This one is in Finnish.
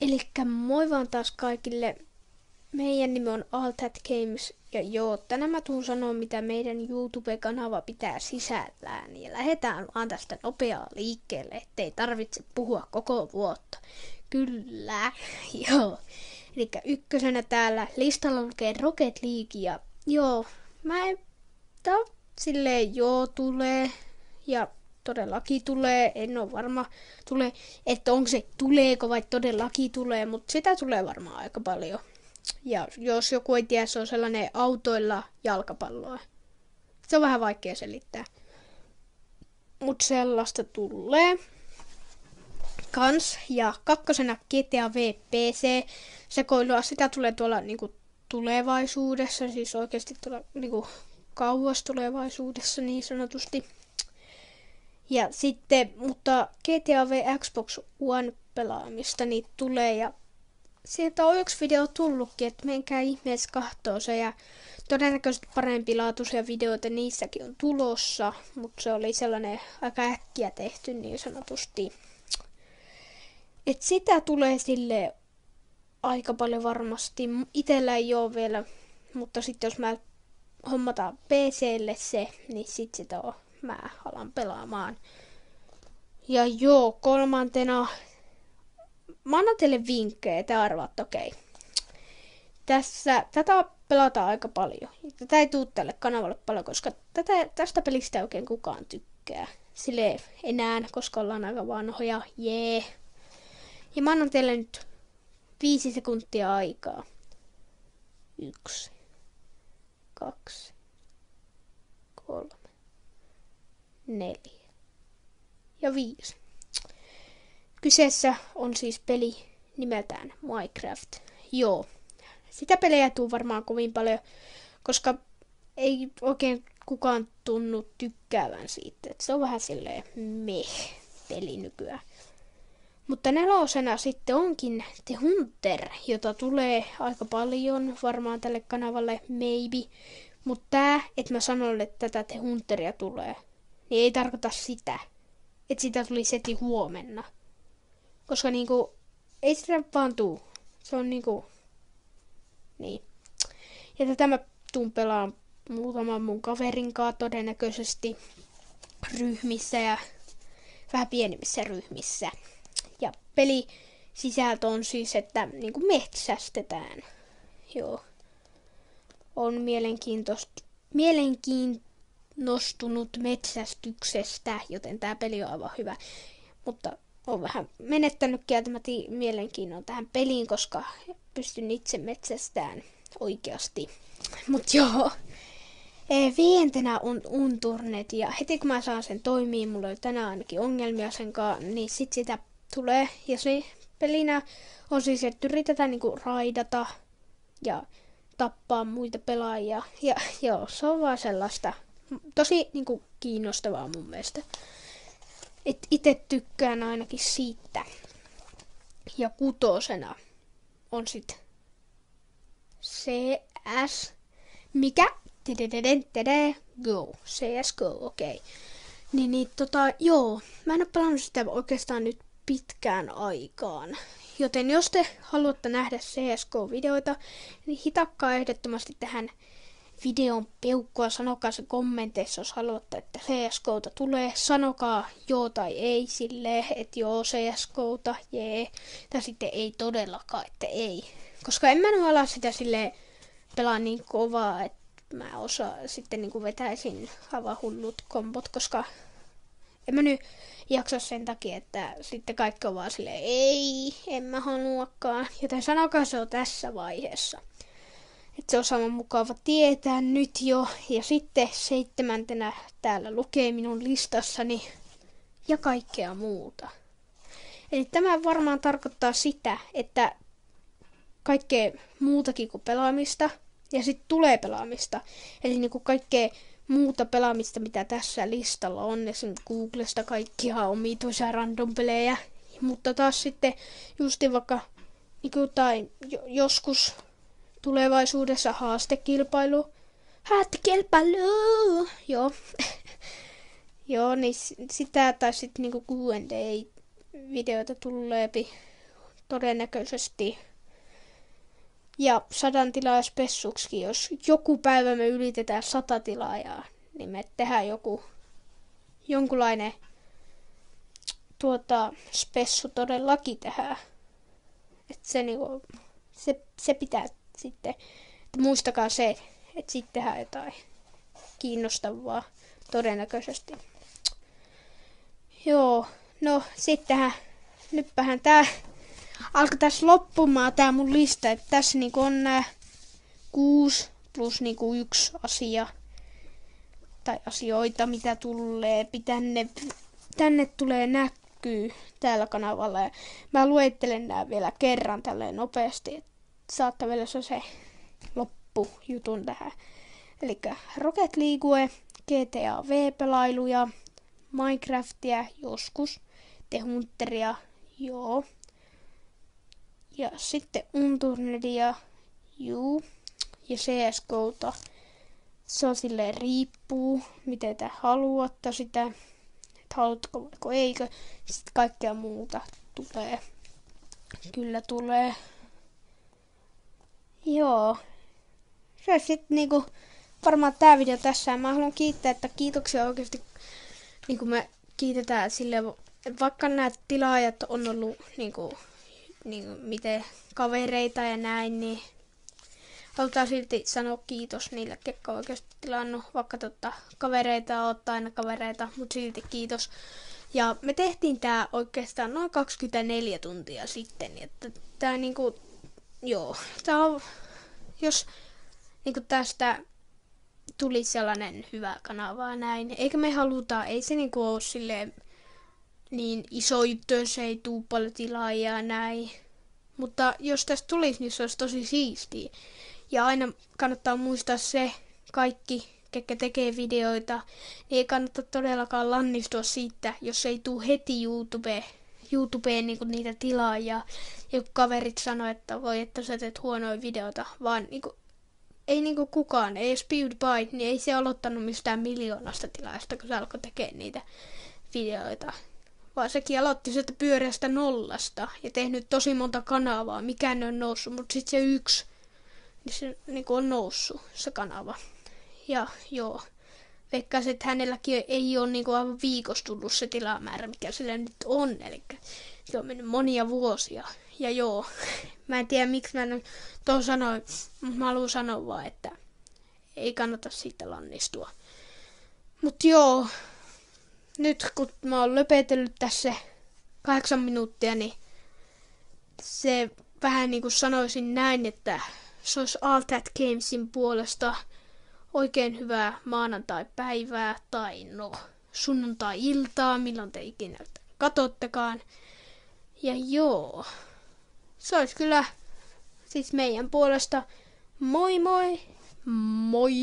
Elikkä moi vaan taas kaikille. Meidän nimi on All That Games. Ja joo, tänään mä tuun sanoa, mitä meidän YouTube-kanava pitää sisällään. Ja lähdetään vaan tästä nopeaa liikkeelle, ettei tarvitse puhua koko vuotta. Kyllä, joo. Elikkä ykkösenä täällä listalla lukee Rocket League. Ja joo, tää on silleen joo tulee. Ja todellakin tulee, en ole varma että onko se tuleeko vai todellakin tulee, mutta sitä tulee varmaan aika paljon. Ja jos joku ei tiedä, se on sellainen autoilla jalkapalloa. Se on vähän vaikea selittää. Mutta sellaista tulee kans. Ja kakkosena GTA V PC sekoilua, sitä tulee tuolla niinku tulevaisuudessa, siis oikeasti tuolla niinku kauas tulevaisuudessa niin sanotusti. Ja sitten, mutta GTA V Xbox One pelaamista niin tulee ja sieltä on yksi video tullutkin, että menkää ihmeessä kahtoo se ja todennäköisesti parempilaatuisia videoita niissäkin on tulossa, mutta se oli sellainen aika äkkiä tehty niin sanotusti. Et sitä tulee sille aika paljon varmasti. Itellä ei ole vielä, mutta sitten jos mä hommataan PClle se, niin sit sitä on. Mä alan pelaamaan. Ja joo, kolmantena. Mä annan teille vinkkejä, että arvaat, okei. Tätä pelataan aika paljon. Tätä ei tuu tälle kanavalle paljon, koska tästä pelistä ei oikein kukaan tykkää. Silleen enää, koska ollaan aika vanhoja. Jee. Ja mä annan teille nyt 5 sekuntia aikaa. 1, 2, 3. 4 ja 5. Kyseessä on siis peli nimeltään Minecraft. Joo, sitä pelejä tuu varmaan kovin paljon, koska ei oikein kukaan tunnu tykkäävän siitä. Et se on vähän silleen peli nykyään. Mutta nelosena sitten onkin The Hunter, jota tulee aika paljon varmaan tälle kanavalle, maybe. Mutta tää, että mä sanon, että tätä The Hunteria tulee, niin ei tarkoita sitä, että sitä tuli heti huomenna. Koska niinku, ei sitä vaan tuu. Se on niinku, niin. Ja tätä mä tuun pelaan muutaman mun kaverin kanssa todennäköisesti ryhmissä ja vähän pienemmissä ryhmissä. Ja peli sisältö on siis, että niinku metsästetään. Joo. On mielenkiinnostunut metsästyksestä, joten tää peli on aivan hyvä. Mutta on vähän menettänyt kieltämättä mielenkiinnon tähän peliin, koska pystyn itse metsästään oikeasti. Mut joo. Viientenä on Unturnet ja heti kun mä saan sen toimii, mulla oli tänään ainakin ongelmia sen kanssa, niin sit sitä tulee. Ja se pelinä on siis, että yritetään niinku raidata ja tappaa muita pelaajia. Ja joo, se on vaan sellaista tosi niinku kiinnostavaa mun mielestä. Et ite tykkään ainakin siitä. Ja kutosena on sit CS, mikä? Go. CSGO, okei. Joo, mä en oo pelannut sitä oikeastaan nyt pitkään aikaan. Joten jos te haluatte nähdä CSGO-videoita, niin hitakkaa ehdottomasti tähän videon peukkua. Sanokaa se kommenteissa, jos haluatte, että CSGOta tulee. Sanokaa joo tai ei silleen, että joo CSGOta, jee. Tai sitten ei todellakaan, että ei. Koska en mä nyt ala sitä silleen pelaa niin kovaa, että mä sitten niin kuin vetäisin aivan hullut kombot, koska en mä nyt jaksa sen takia, että sitten kaikki on vaan silleen, ei, en mä haluakaan. Joten sanokaa se on tässä vaiheessa. Että se on sama mukava tietää nyt jo. Ja sitten 7. täällä lukee minun listassani ja kaikkea muuta. Eli tämä varmaan tarkoittaa sitä, että kaikkea muutakin kuin pelaamista. Ja sitten tulee pelaamista. Eli niinku kaikkea muuta pelaamista, mitä tässä listalla on. Esimerkiksi Googlesta kaikkia omituisia random-pelejä. Mutta taas sitten justiin vaikka niinku, tai joskus tulevaisuudessa haastekilpailu. Joo. Joo, niin sitä tai sitten niinku Q&A-videoita tuleepi todennäköisesti. Ja 100 tilaajaspessuksikin, jos joku päivä me ylitetään 100 tilaajaa, niin me tehdään jonkunlainen spessu todellakin tehdään. Että se pitää sitten, että muistakaa se, että sitten tehdään jotain kiinnostavaa todennäköisesti. Joo, no sittenhän, nytpähän tää alkoi tässä loppumaan tää mun lista, että tässä niinku on nää 6 plus niinku 1 asia tai asioita, mitä tulee, tänne tulee näkyy täällä kanavalla. Ja mä luettelen nää vielä kerran tälleen nopeasti, että saatte vielä se loppujutun tähän. Eli Rocket League, GTA V-pelailuja, Minecraftia joskus, The Hunteria, joo. Ja sitten Unturnedia, juu. Ja CSGOta. Se on silleen riippuu, miten te haluatte sitä. Että haluatko vaikka eikö. Sitten kaikkea muuta tulee. Kyllä tulee. Joo. Se on sitten niinku varmaan tää video tässä. Mä haluan kiittää, että kiitoksia oikeesti. Niinku me kiitetään silleen, vaikka nämä tilaajat on ollut niinku miten kavereita ja näin, niin halutaan silti sanoa kiitos niille, ketkä on oikeasti tilannut. Vaikka kavereita ottaa aina kavereita, mutta silti kiitos. Ja me tehtiin tää oikeastaan noin 24 tuntia sitten. Että tää niinku, joo, tää on, jos niinku tästä tuli sellainen hyvä kanava näin. Eikä me haluta, ei se niinku ole silleen niin iso juttu, jos ei tuu paljon tilaajia näin. Mutta jos tästä tulisi, niin se olisi tosi siistiä. Ja aina kannattaa muistaa se, kaikki, ketkä tekee videoita, niin ei kannata todellakaan lannistua siitä, jos ei tuu heti YouTubeen niin niitä tilaajia. Ja kaverit sanoo, että voi, että sä teet huonoja videoita, vaan ei kukaan, ei edes PewDiePie, niin ei se aloittanut mistään miljoonasta tilaajasta, kun se alkoi tekemään niitä videoita. Vaan sekin aloitti sieltä pyöreästä nollasta ja tehnyt tosi monta kanavaa, mikään ei ole noussut, mutta sitten se yksi, niin se on noussut, se kanava. Ja joo, veikkaisin, että hänelläkin ei ole aivan viikossa tullut se tilamäärä, mikä sillä nyt on, eli se on mennyt monia vuosia. Ja joo, mä en tiedä miksi mä tuon sanoin, mutta mä haluan sanoa vaan, että ei kannata siitä lannistua. Mut joo, nyt kun mä oon löpetellyt tässä 8 minuuttia, niin se vähän niin kuin sanoisin näin, että se olisi All That Gamesin puolesta oikein hyvää maanantai-päivää tai sunnuntai-iltaa, milloin te ikinä katottekaan. Ja joo, se olisi kyllä siis meidän puolesta moi moi, moi!